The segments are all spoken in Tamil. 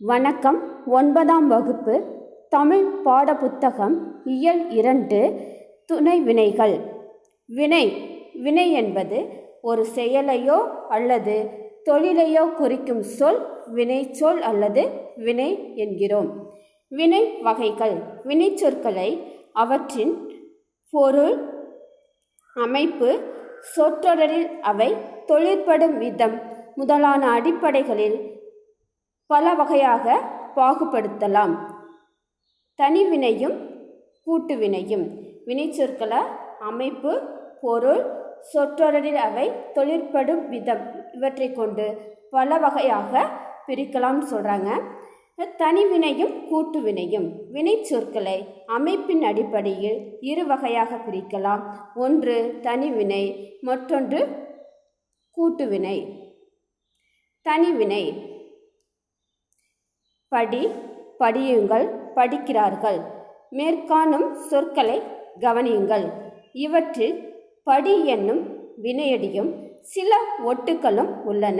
வணக்கம். 9ஆம் வகுப்பு தமிழ் பாடப்புத்தகம் இயல் 2 துணை வினைகள். வினை என்பது ஒரு செயலையோ அல்லது தொழிலையோ குறிக்கும் சொல் வினைச்சொல் அல்லது வினை என்கிறோம். வினை வகைகள். வினைச்சொற்களை அவற்றின் பொருள், அமைப்பு, சொற்றொடரில் அவை தொழிற்படும் விதம் முதலான அடிப்படைகளில் பல வகையாக பாகுபடுத்தலாம். தனிவினையும் கூட்டுவினையும். வினைச்சொற்களை அமைப்பு, பொருள், சொற்றொடரில் அவை தொழிற்படும் விதம் இவற்றை கொண்டு பல வகையாக பிரிக்கலாம் சொல்கிறாங்க. தனிவினையும் கூட்டுவினையும். வினைச்சொற்களை அமைப்பின் அடிப்படையில் இரு வகையாக பிரிக்கலாம். ஒன்று தனிவினை, மற்றொன்று கூட்டுவினை. தனிவினை. படியுங்கள், படிக்கிறார்கள். மேற்காணும் சொற்களை கவனியுங்கள். இவற்றில் படி என்னும் வினையடியும் சில ஒட்டுக்களும் உள்ளன.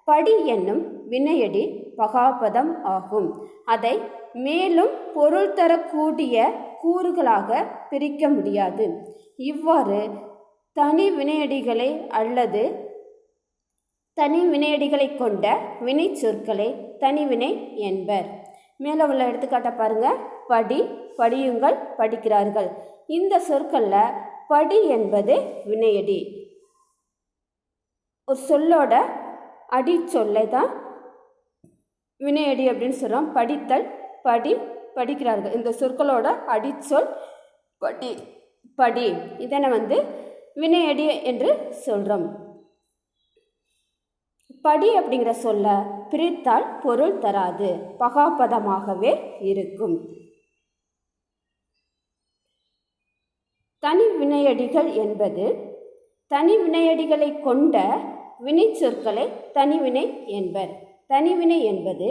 படி என்னும் வினையடி பகாபதம் ஆகும். அதை மேலும் பொருள் தரக்கூடிய கூறுகளாக பிரிக்க முடியாது. இவ்வாறு தனி வினையடிகளை அல்லது தனி வினையடிகளை கொண்ட வினை சொற்களை தனிவினை என்பர். மேலே உள்ள எடுத்துக்காட்ட பாருங்க. படியுங்கள், படிக்கிறார்கள். இந்த சொற்களில் படி என்பது வினையடி. ஒரு சொல்லோட அடிச்சொல்லை தான் வினையடி அப்படின்னு சொல்கிறோம். படித்தல், படிக்கிறார்கள். இந்த சொற்களோட அடிச்சொல் படி. இதனை வினையடி என்று சொல்கிறோம். படி அப்படிங்கிற சொல்ல பிரித்தால் பொருள் தராது, பகாபதமாகவே இருக்கும். தனி வினையடிகள் என்பது தனி வினையடிகளை கொண்ட வினை சொற்களை தனிவினை என்பர். தனிவினை என்பது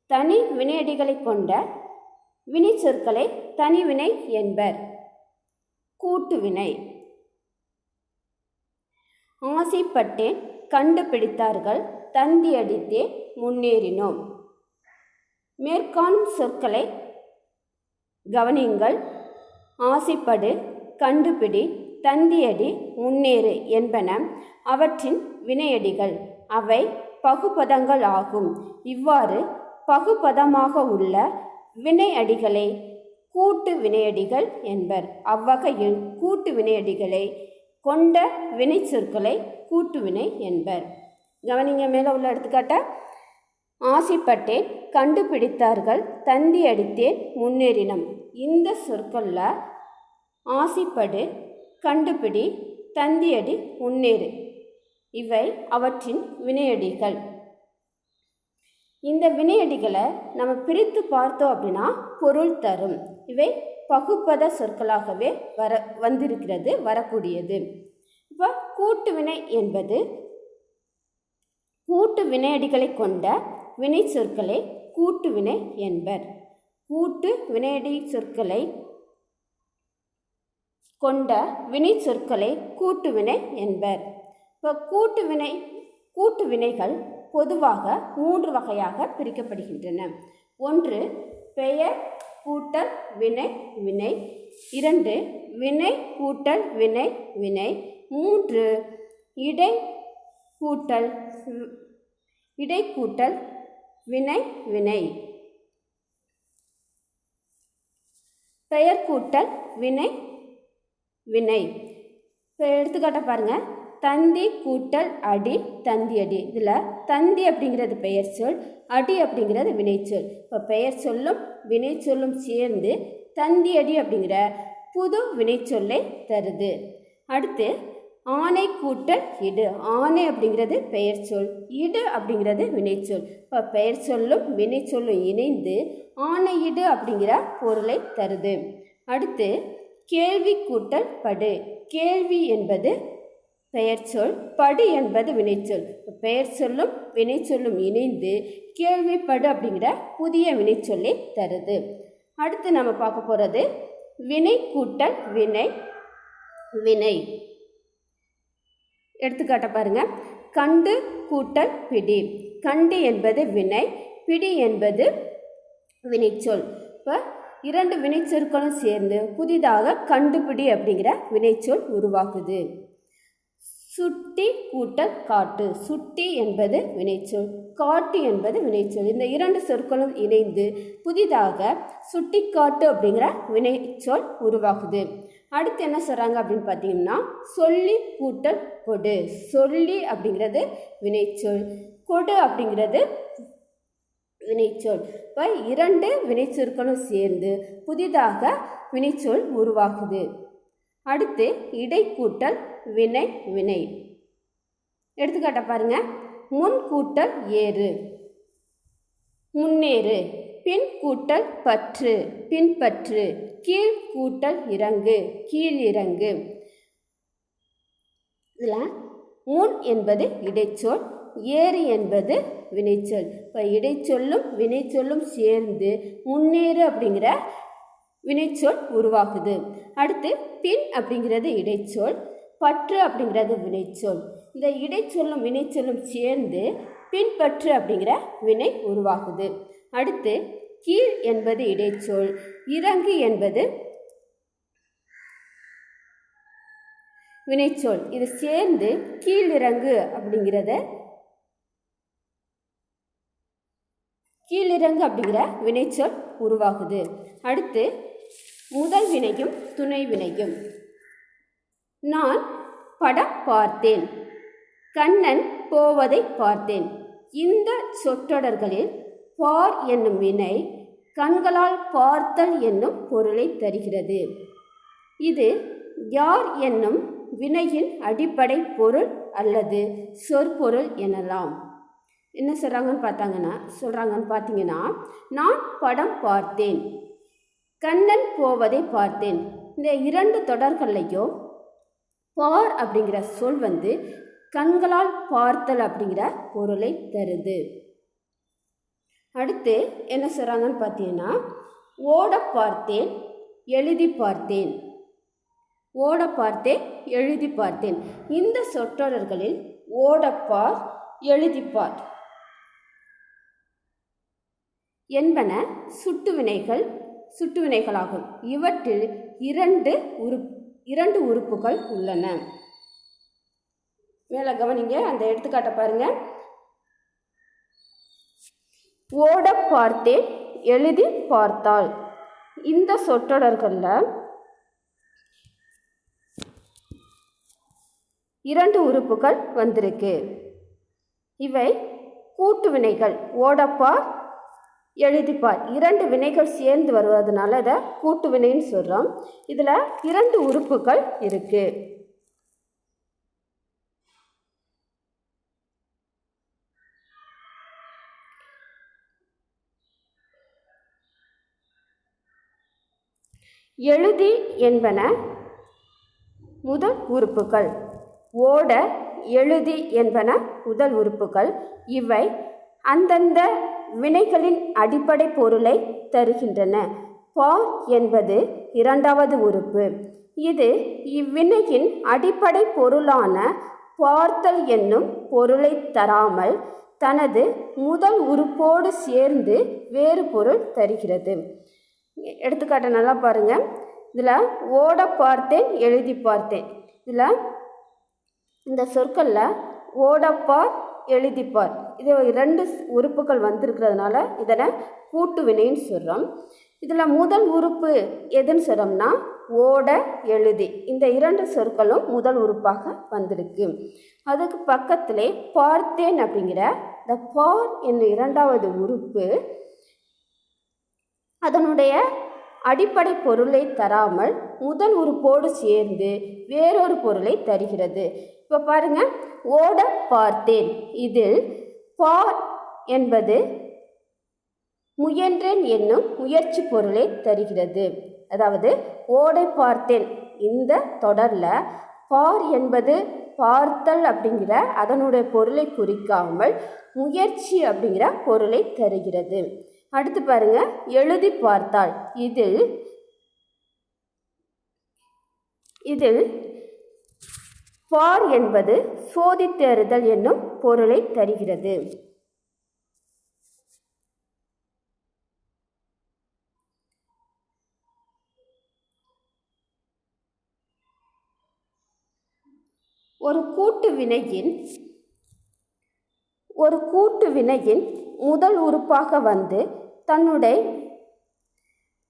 தனி வினையடிகளை கொண்ட வினை சொற்களை தனிவினை என்பர். கூட்டுவினை. ஆசைப்பட்டேன், கண்டுபிடித்தார்கள், தந்தி அடித்தே முன்னேறினோம். மேற்காணும் சொற்களை கவனியுங்கள். ஆசைப்படு, கண்டுபிடி, தந்தியடி, முன்னேறு என்பன அவற்றின் வினையடிகள். அவை பகுபதங்கள் ஆகும். இவ்வாறு பகுபதமாக உள்ள வினையடிகளை கூட்டு வினையடிகள் என்பர். அவ்வகையில் கூட்டு வினையடிகளை கொண்ட வினை சொற்களை கூட்டுவினை என்பர். கவனிங்க. மேலே உள்ள எடுத்துக்காட்ட. ஆசைப்பட்டேன், கண்டுபிடித்தார்கள், தந்தி அடித்தேன், முன்னேறினம். இந்த சொற்களில் ஆசைப்படு, கண்டுபிடி, தந்தியடி, முன்னேறு இவை அவற்றின் வினையடிகள். இந்த வினையடிகளை நம்ம பிரித்து பார்த்தோம் அப்படின்னா பொருள் தரும். இவை பகுப்பத சொற்களாகவே வரக்கூடியது. இப்போ கூட்டுவினை என்பது கூட்டு வினையடிகளை கொண்ட வினை சொற்களை கூட்டுவினை என்பர். கூட்டு வினையடி சொற்களை கொண்ட வினை சொற்களை கூட்டுவினை என்பர். இப்போ கூட்டுவினைகள் பொதுவாக 3 வகையாக பிரிக்கப்படுகின்றன. ஒன்று பெயர் கூட்டல் வினை வினை. 2 வினை கூட்டல் வினை வினை. 3 இடை கூட்டல் வினை வினை. பெயர் கூட்டல் வினை வினை. இப்போ எடுத்துக்காட்ட பாருங்க. தந்தி கூட்டல் அடி, தந்தி அடி. இதில் தந்தி அப்படிங்கிறது பெயர் சொல், அடி அப்படிங்கிறது வினைச்சொல். இப்போ பெயர் சொல்லும் வினை சொல்லும் சேர்ந்து தந்தி அடி அப்படிங்கிற புது வினைச்சொல்லை தருது. அடுத்து ஆனை கூட்டல் இடு. ஆனை அப்படிங்கிறது பெயர் சொல், இடு அப்படிங்கிறது வினைச்சொல். இப்போ பெயர் சொல்லும் வினை சொல்லும் இணைந்து ஆனையிடு அப்படிங்கிற பொருளை தருது. அடுத்து கேள்வி கூட்டல் படு. கேள்வி என்பது பெயர் சொல், படு என்பது வினைச்சொல். பெயர் சொல்லும் வினைச்சொல்லும் இணைந்து கேள்விப்படு அப்படிங்கிற புதிய வினைச்சொல்லை தருது. அடுத்து நம்ம பார்க்க போகிறது வினை கூட்டல் வினை வினை. எடுத்துக்காட்ட பாருங்க. கண்டு கூட்டல் பிடி. கண்டு என்பது வினை, பிடி என்பது வினைச்சொல். இப்போ இரண்டு வினைச்சொற்களும் சேர்ந்து புதிதாக கண்டுபிடி அப்படிங்கிற வினைச்சொல் உருவாக்குது. சுட்டி கூட்டல் காட்டு. சுட்டி என்பது வினைச்சொல், காட்டு என்பது வினைச்சொல். இந்த இரண்டு சொற்களும் இணைந்து புதிதாக சுட்டிக்காட்டு அப்படிங்கிற வினைச்சொல் உருவாகுது. அடுத்து என்ன சொல்கிறாங்க அப்படின்னு பார்த்தீங்கன்னா, சொல்லி கூட்டல் கொடு. சொல்லி அப்படிங்கிறது வினைச்சொல், கொடு அப்படிங்கிறது வினைச்சொல். இப்போ இரண்டு வினைச்சொற்களும் சேர்ந்து புதிதாக வினைச்சொல் உருவாகுது. அடுத்து இடை கூட்டல் வினை வினை. எடுத்துக்காட்ட பாருங்க. முன் கூட்டல் ஏறு, முன்னேறு. பின் கூட்டல் பற்று, பின்பற்று. கீழ் கூட்டல் இறங்கு, கீழ் இறங்கு. இதில் முன் என்பது இடைச்சொல், ஏறு என்பது வினைச்சொல். இப்போ இடைச்சொல்லும் வினைச்சொல்லும் சேர்ந்து முன்னேறு அப்படிங்கிற வினைச்சொல் உருவாகுது. அடுத்து பின் அப்படிங்கிறது இடைச்சொல், பற்று அப்படிங்கிறது வினைச்சொல். இந்த இடைச்சொல்லும் வினைச்சொல்லும் சேர்ந்து பின்பற்று அப்படிங்கிற வினை உருவாகுது. அடுத்து கீழ் என்பது இடைச்சொல், இறங்கு என்பது வினைச்சொல். இது சேர்ந்து கீழ் இறங்கு அப்படிங்கிறத கீழிறங்கு அப்படிங்கிற வினைச்சொல் உருவாகுது. அடுத்து முதல் வினையும் துணை வினையும். நான் படம் பார்த்தேன், கண்ணன் போவதை பார்த்தேன். இந்த சொற்றொடர்களில் பார் என்னும் வினை கண்களால் பார்த்தல் என்னும் பொருளை தருகிறது. இது யார் என்னும் வினையின் அடிப்படை பொருள் அல்லது சொற்பொருள் எனலாம். என்ன சொல்கிறாங்கன்னு பார்த்தீங்கன்னா, நான் படம் பார்த்தேன், கண்ணன் போவதை பார்த்தேன். இந்த இரண்டு தொடர்களையும் பார் அப்படிங்கிற சொல் கண்களால் பார்த்தல் அப்படிங்கிற பொருளை தருது. அடுத்து என்ன சொல்கிறாங்கன்னு பார்த்தீங்கன்னா, ஓட பார்த்தேன், எழுதி பார்த்தேன். ஓட பார்த்தேன், எழுதி பார்த்தேன். இந்த சொற்றொடர்களில் ஓடப்பார், எழுதிப்பார் என்பன சுட்டுவினைகளாகும். இவற்றில் இரண்டு உறுப்புகள் உள்ளன. மேலே கவனிங்க, அந்த எடுத்துக்காட்ட பாருங்க. ஓட பார்த்தேன், எழுதி பார்த்தாள். இந்த சொற்றொடர்களில் இரண்டு உறுப்புகள் வந்திருக்கு. இவை கூட்டு வினைகள். ஓடப்பார், எழுதிப்பார் இரண்டு வினைகள் சேர்ந்து வருவதனால இதை கூட்டு வினைன்னு சொல்கிறோம். இதில் இரண்டு உறுப்புகள் இருக்கு. எழுதி என்பன முதல் உறுப்புகள், ஓட, எழுதி என்பன முதல் உறுப்புகள். இவை அந்தந்த வினைகளின் அடிப்படை பொருளை தருகின்றன. பார் என்பது இரண்டாவது உறுப்பு. இது இவ்வினையின் அடிப்படை பொருளான பார்த்தல் என்னும் பொருளை தராமல் தனது முதல் உறுப்போடு சேர்ந்து வேறு பொருள் தருகிறது. எடுத்துக்காட்ட நல்லா பாருங்க. இதில் ஓட பார்த்தேன், எழுதி பார்த்தேன். இதில் இந்த சொற்களில் ஓடப்பார், எழுதிப்பார் இது இரண்டு உறுப்புகள் வந்திருக்கிறதுனால இதனை கூட்டு வினைன்னு சொல்கிறோம். இதில் முதல் உறுப்பு எதுன்னு சொல்கிறோம்னா ஓட, எழுதி இந்த இரண்டு சொற்களும் முதல் உறுப்பாக வந்திருக்கு. அதுக்கு பக்கத்திலே பார்த்தேன் அப்படிங்கிற இந்த பார் என்னும் இரண்டாவது உறுப்பு அதனுடைய அடிப்படை பொருளை தராமல் முதல் உறுப்போடு சேர்ந்து வேறொரு பொருளை தருகிறது. இப்போ பாருங்க, ஓட பார்த்தேன். இதில் பார் என்பது முயன்றேன் என்னும் முயற்சி பொருளை தருகிறது. அதாவது ஓடை பார்த்தேன் இந்த தொடரில் பார் என்பது பார்த்தல் அப்படிங்கிற அதனுடைய பொருளை குறிக்காமல் முயற்சி அப்படிங்கிற பொருளை தருகிறது. அடுத்து பாருங்க, எழுதி பார்த்தாள். இதில் பார் என்பது சோதித்தறிதல் என்னும் பொருளை தருகிறது. ஒரு கூட்டு வினையின் முதல் உறுப்பாக வந்து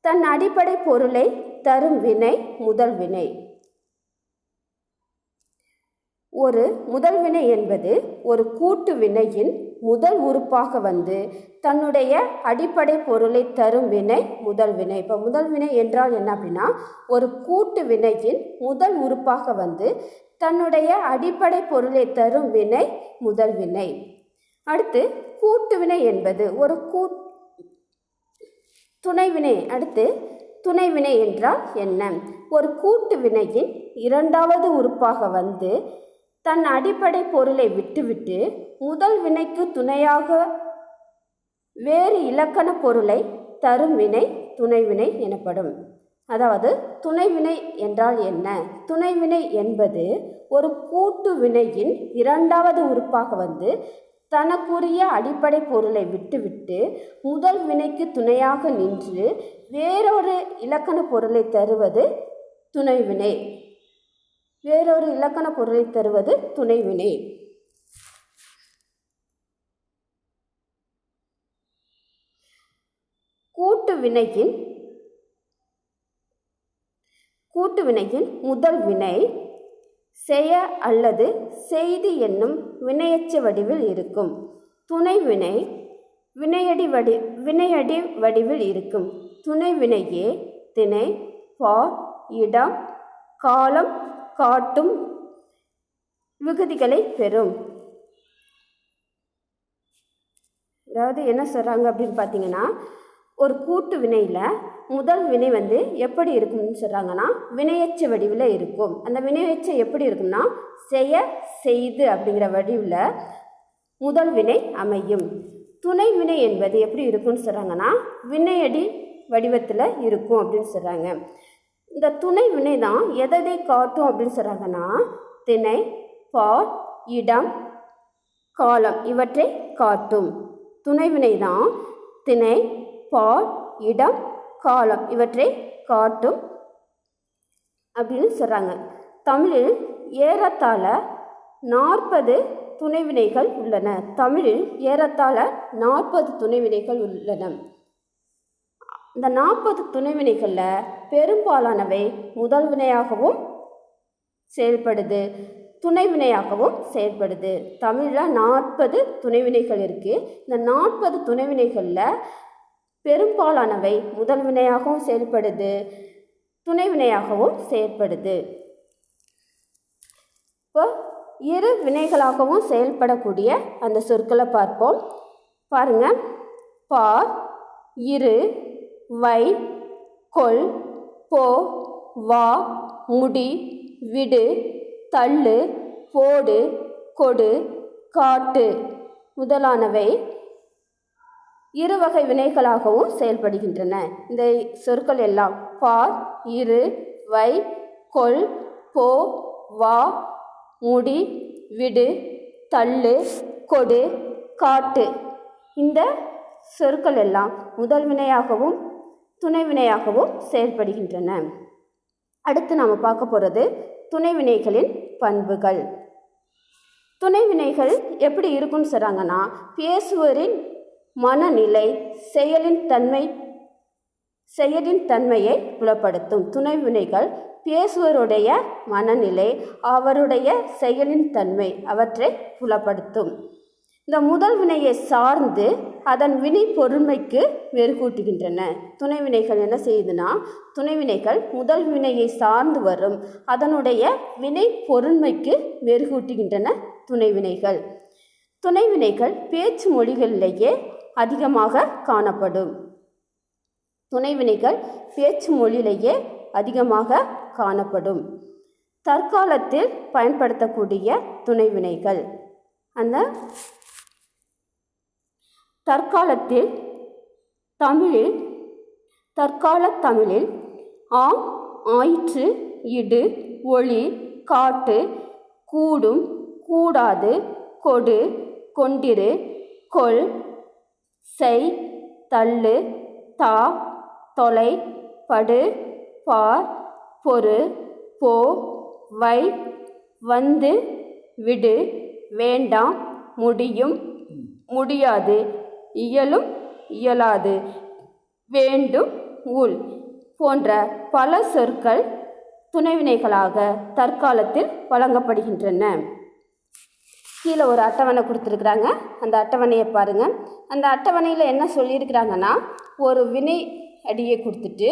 தன் அடிப்படை பொருளை தரும் வினை முதல் வினை. ஒரு முதல் வினை என்பது ஒரு கூட்டு வினையின் முதல் உறுப்பாக வந்து தன்னுடைய அடிப்படை பொருளை தரும் வினை முதல் வினை. இப்போ முதல் வினை என்றால் என்ன அப்படின்னா, ஒரு கூட்டு வினையின் முதல் உறுப்பாக வந்து தன்னுடைய அடிப்படை பொருளை தரும் வினை முதல் வினை. அடுத்து கூட்டு வினை என்பது ஒரு துணைவினை. அடுத்து துணைவினை என்றால் என்ன? ஒரு கூட்டு வினையின் இரண்டாவது உறுப்பாக வந்து தன் அடிப்படை பொருளை விட்டுவிட்டு முதல் வினைக்கு துணையாக வேறு இலக்கண பொருளை தரும் வினை துணைவினை எனப்படும். அதாவது துணைவினை என்றால் என்ன? துணைவினை என்பது ஒரு கூட்டு வினையின் இரண்டாவது உறுப்பாக வந்து தனக்குரிய அடிப்படை பொருளை விட்டுவிட்டு முதல் வினைக்கு துணையாக நின்று வேறொரு இலக்கண பொருளை தருவது துணைவினை. வேறொரு இலக்கண பொருளை தருவது துணைவினை. கூட்டு வினையின் முதல் வினை செய அல்லது செய்தி என்னும் வினையெச்ச வடிவில் இருக்கும். துணைவினை வினையடி வடிவில் இருக்கும். துணைவினையே திணை, பார், இடம், காலம் காட்டும் விகுதிகளை பெறும். அதாவது என்ன சொல்கிறாங்க அப்படின்னு பார்த்தீங்கன்னா, ஒரு கூட்டு வினையில் முதல் வினை வந்து எப்படி இருக்கும்னு சொல்கிறாங்கன்னா வினையெச்ச வடிவில் இருக்கும். அந்த வினையெச்ச எப்படி இருக்கும்னா செய்ய, செய்து அப்படிங்கிற வடிவில் முதல் வினை அமையும். துணை வினை என்பது எப்படி இருக்கும்னு சொல்கிறாங்கன்னா வினையடி வடிவத்தில் இருக்கும் அப்படின்னு சொல்கிறாங்க. இந்த துணை வினை தான் எதை காட்டும் அப்படின்னு சொல்கிறாங்கன்னா திணை, பார், இடம், காலம் இவற்றை காட்டும். துணைவினை தான் திணை, பார், இடம், காலம் இவற்றை காட்டும் அப்படின்னு சொல்கிறாங்க. தமிழில் ஏறத்தாழ 40 துணைவினைகள் உள்ளன. தமிழில் ஏறத்தாழ 40 துணைவினைகள் உள்ளன. இந்த 40 துணைவினைகளில் பெரும்பாலானவை முதல் வினையாகவும் செயல்படுது, துணைவினையாகவும் செயல்படுது. தமிழில் 40 துணைவினைகள் இருக்குது. இந்த 40 துணைவினைகளில் பெரும்பாலானவை முதல் வினையாகவும் செயல்படுது, துணைவினையாகவும் செயல்படுது. இப்போ இரு வினைகளாகவும் செயல்படக்கூடிய அந்த சொற்களை பார்ப்போம். பாருங்க, பார், இரு, வை, கொள், போ, வா, முடி, விடு, தள்ளு, போடு, கொடு, காட்டு முதலானவை இரு வகை வினைகளாகவும் செயல்படுகின்றன. இந்த சொற்கள் எல்லாம் பார், இரு, வை, கொள், போ, வா, முடி, விடு, தள்ளு, கொடு, காட்டு இந்த சொற்கள் எல்லாம் முதல் வினையாகவும் துணைவினையாகவும் செயல்படுகின்றன. அடுத்து நாம் பார்க்க போகிறது துணைவினைகளின் பண்புகள். துணைவினைகள் எப்படி இருக்குன்னு சொல்கிறாங்கன்னா பேசுவரின் மனநிலை, செயலின் தன்மையை புலப்படுத்தும். துணைவினைகள் பேசுவருடைய மனநிலை, அவருடைய செயலின் தன்மை அவற்றை புலப்படுத்தும். இந்த முதல் வினையை சார்ந்து அதன் வினை பொருண்மைக்கு மெருகூட்டுகின்றன. துணைவினைகள் என்ன செய்யுதுன்னா, துணைவினைகள் முதல் வினையை சார்ந்து வரும் அதனுடைய வினை பொருண்மைக்கு மெருகூட்டுகின்றன துணைவினைகள். துணைவினைகள் பேச்சு மொழிகளிலேயே அதிகமாக காணப்படும். துணைவினைகள் பேச்சு மொழியிலேயே அதிகமாக காணப்படும். தற்காலத்தில் பயன்படுத்தக்கூடிய துணைவினைகள். அந்த தற்கால தமிழில் ஆம், ஆயிற்று, இடு, ஒளி, காட்டு, கூடும், கூடாது, கொடு, கொண்டிரு, கொள், செய், தள்ளு, தா, தொலை, படு, பார், பொறு, போ, வை, வந்து, விடு, வேண்டாம், முடியும், முடியாது, இயலும், இயலாது, வேண்டும், உள் போன்ற பல சொற்கள் துணைவினைகளாக தற்காலத்தில் வழங்கப்படுகின்றன. கீழே ஒரு அட்டவணை கொடுத்துருக்குறாங்க. அந்த அட்டவணையை பாருங்கள். அந்த அட்டவணையில் என்ன சொல்லியிருக்கிறாங்கன்னா, ஒரு வினை அடியை கொடுத்துட்டு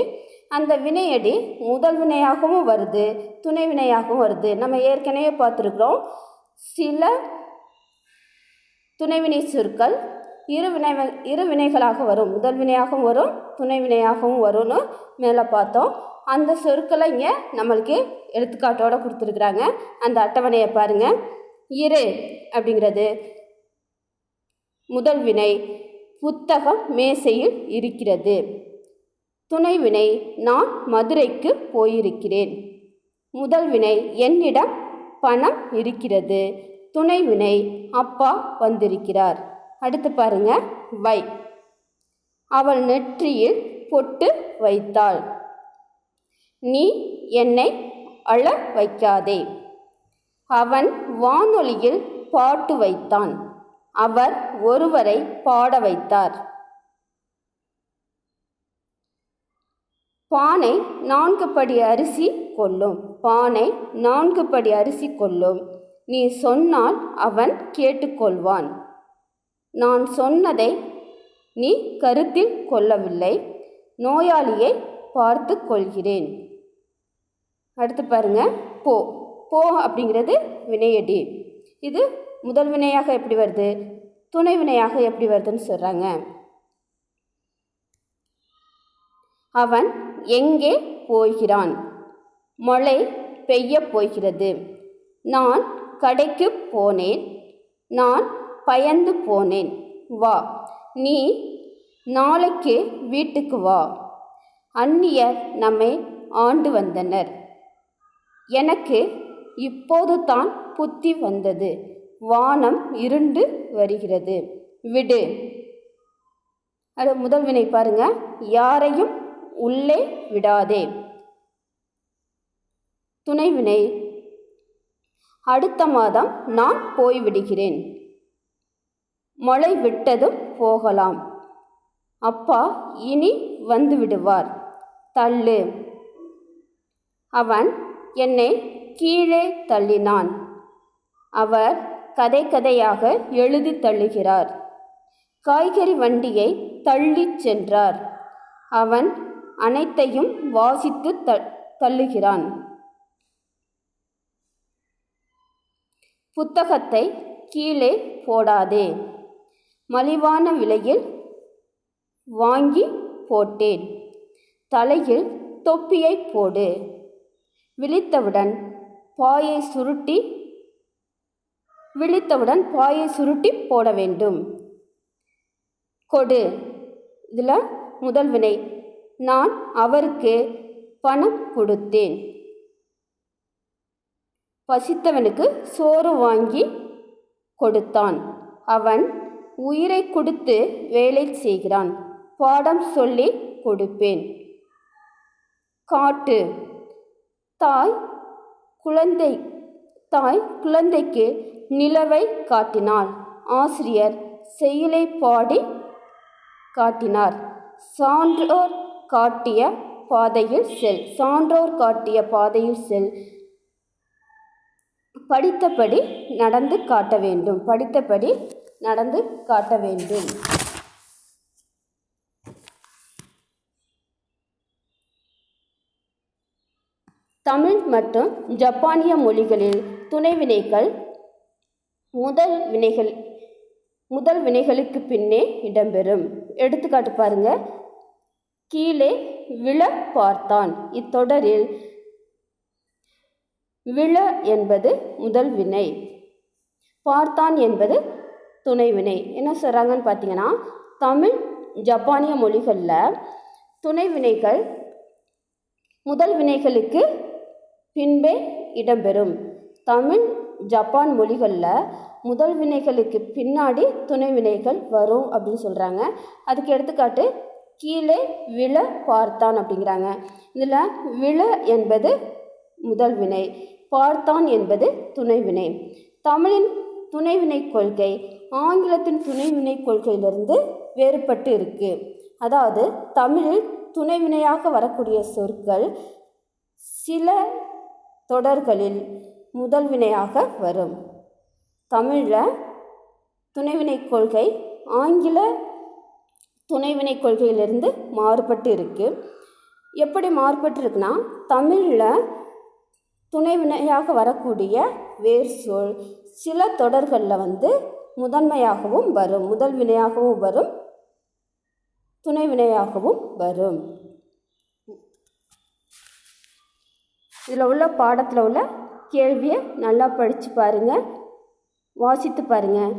அந்த வினையடி முதல் வினையாகவும் வருது, துணை வினையாகவும் வருது. நம்ம ஏற்கனவே பார்த்துருக்குறோம். சில துணைவினை சொற்கள் இரு வினைகளாக வரும், முதல் வினையாகவும் வரும், துணை வினையாகவும் வரும்னு மேலே பார்த்தோம். அந்த சொற்களை இங்கே நம்மளுக்கு எடுத்துக்காட்டோடு கொடுத்துருக்குறாங்க. அந்த அட்டவணையை பாருங்கள். இரு அப்படிங்கிறது முதல் வினை, புத்தகம் மேசையில் இருக்கிறது. துணைவினை, நான் மதுரைக்கு போயிருக்கிறேன். முதல் வினை, என்னிடம் பணம் இருக்கிறது. துணைவினை, அப்பா வந்திருக்கிறார். அடுத்து பாருங்க, வை, அவள் நெற்றியில் பொட்டு வைத்தாள். நீ என்னை அழ வைக்காதே. அவன் வானொலியில் பாட்டு வைத்தான். அவர் ஒருவரை பாட வைத்தார். பானை 4 படி அரிசி கொள்ளும். பானை 4 படி அரிசி கொள்ளும். நீ சொன்னால் அவன் கேட்டுக்கொள்வான். நான் சொன்னதை நீ கருத்தில் கொள்ளவில்லை. நோயாளியை பார்த்து கொள்கிறேன். அடுத்து பாருங்க, போ. போ அப்படிங்கிறது வினையடி. இது முதல் வினையாக எப்படி வருது, துணை வினையாக எப்படி வருதுன்னு சொல்கிறாங்க. அவன் எங்கே போகிறான்? மழை பெய்ய போகிறது. நான் கடைக்கு போனேன். நான் பயந்து போனேன். வா, நீ நாளைக்கு வீட்டுக்கு வா. அந்நியர் நம்மை ஆண்டு வந்தனர். எனக்கு இப்போது தான் புத்தி வந்தது. வானம் இருண்டு வருகிறது. விடு. அது முதல் வினை பாருங்க, யாரையும் உள்ளே விடாதே. துணைவினை, அடுத்த மாதம் நான் போய்விடுகிறேன். மழை விட்டதும் போகலாம். அப்பா இனி வந்து விடுவார். தள்ளு. அவன் என்னை கீழே தள்ளினான். அவர் கதை கதையாக எழுதி தள்ளுகிறார். காய்கறி வண்டியை தள்ளிச் சென்றார். அவன் அனைத்தையும் வாசித்து தள்ளுகிறான். புத்தகத்தை கீழே போடாதே. மலிவான விலையில் வாங்கி போட்டேன். தலையில் தொப்பியை போடு. விழித்தவுடன் பாயை சுருட்டி போட வேண்டும். கொடு. இதில் முதல் வினை, நான் அவருக்கு பணம் கொடுத்தேன். பசித்தவனுக்கு சோறு வாங்கி கொடுத்தான். அவன் உயிரை கொடுத்து வேலை செய்கிறான். பாடம் சொல்லி கொடுப்பேன். காட்டு. தாய் குழந்தைக்கு நிலவை காட்டினாள். ஆசிரியர் செயலை பாடி காட்டினார். சான்றோர் காட்டிய பாதையில் செல். படித்தபடி நடந்து காட்ட வேண்டும். தமிழ் மற்றும் ஜப்பானிய மொழிகளில் துணைவினைகள் முதல் வினைகளுக்கு பின்னே இடம்பெறும். எடுத்துக்காட்டு பாருங்க. கீழே விழ பார்த்தான். இத்தொடரில் விழ என்பது முதல் வினை, பார்த்தான் என்பது துணை வினை. என்ன சொல்கிறாங்கன்னு பார்த்தீங்கன்னா, தமிழ் ஜப்பானிய மொழிகளில் துணை வினைகள் முதல் வினைகளுக்கு பின்பே இடம்பெறும். தமிழ் ஜப்பான் மொழிகளில் முதல் வினைகளுக்கு பின்னாடி துணை வினைகள் வரும் அப்படின்னு சொல்கிறாங்க. அதுக்கு எடுத்துக்காட்டு கீழே விழ பார்த்தான் அப்படிங்கிறாங்க. இதில் விழ என்பது முதல் வினை, பார்த்தான் என்பது துணை வினை. தமிழின் துணைவினை கொள்கை ஆங்கிலத்தின் துணைவினை கொள்கையிலிருந்து வேறுபட்டு இருக்கு. அதாவது தமிழில் துணைவினையாக வரக்கூடிய சொற்கள் சில தொடர்களில் முதல் வினையாக வரும். தமிழில் துணைவினை கொள்கை ஆங்கில துணைவினை கொள்கையிலிருந்து மாறுபட்டு இருக்கு. எப்படி மாறுபட்டு இருக்குன்னா, தமிழில் துணைவினையாக வரக்கூடிய வேர் சொல் சில தொடர்களில் முதன்மையாகவும் வரும், முதல் வினையாகவும் வரும், துணைவினையாகவும் வரும். இதில் உள்ள பாடத்தில் உள்ள கேள்வியை நல்லா படித்து பாருங்கள், வாசித்து பாருங்கள்.